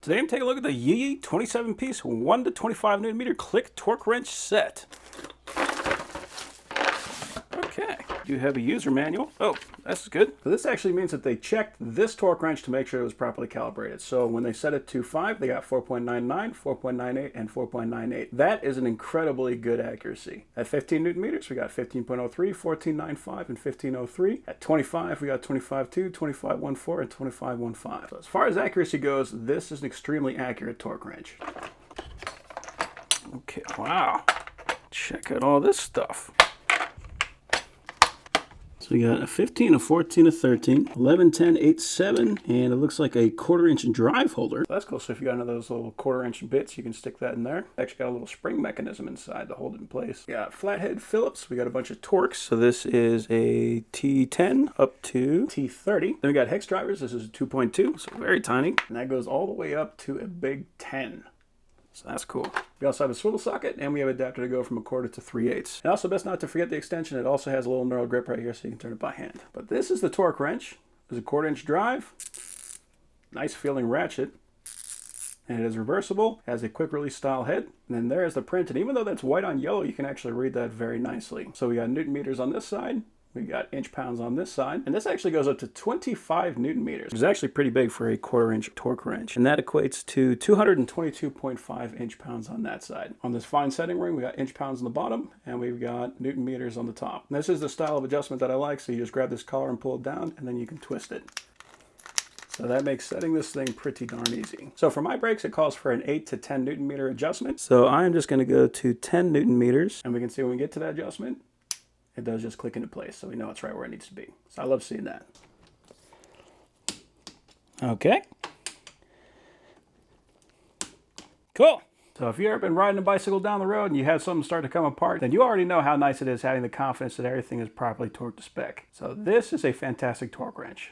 Today I'm taking a look at the YIYEIE 27-piece 1 to 25 Newton meter click torque wrench set. Okay, you have a user manual. Oh, that's good. So this actually means that they checked this torque wrench to make sure it was properly calibrated. So when they set it to 5, they got 4.99, 4.98, and 4.98. That is an incredibly good accuracy. At 15 Newton meters, we got 15.03, 14.95, and 15.03. At 25, we got 25.2, 25.14, and 25.15. So as far as accuracy goes, this is an extremely accurate torque wrench. Okay, wow. Check out all this stuff. So we got a 15, a 14, a 13, 11, 10, 8, 7, and it looks like a 1/4-inch drive holder. That's cool. So if you got one of those little 1/4-inch bits, you can stick that in there. Actually got a little spring mechanism inside to hold it in place. We got flathead Phillips. We got a bunch of torques. So this is a T10 up to T30. Then we got hex drivers. This is a 2.2, so very tiny. And that goes all the way up to a big 10. So that's cool. We also have a swivel socket, and we have an adapter to go from 1/4 to 3/8. And also, best not to forget the extension. It also has a little knurled grip right here, so you can turn it by hand. But this is the torque wrench. There's a 1/4-inch drive. Nice feeling ratchet. And it is reversible. Has a quick release style head. And then there's the print. And even though that's white on yellow, you can actually read that very nicely. So we got Newton meters on this side. We got inch pounds on this side, and this actually goes up to 25 Newton meters, which is actually pretty big for a 1/4-inch torque wrench. And that equates to 222.5 inch pounds on that side. On this fine setting ring, we got inch pounds on the bottom, and we've got Newton meters on the top. And this is the style of adjustment that I like, so you just grab this collar and pull it down, and then you can twist it. So that makes setting this thing pretty darn easy. So for my brakes, it calls for an 8 to 10 Newton meter adjustment. So I'm just going to go to 10 Newton meters, and we can see when we get to that adjustment, it does just click into place, so we know it's right where it needs to be. So I love seeing that. Okay. Cool. So if you've ever been riding a bicycle down the road and you have something start to come apart, then you already know how nice it is having the confidence that everything is properly torqued to spec. So this is a fantastic torque wrench.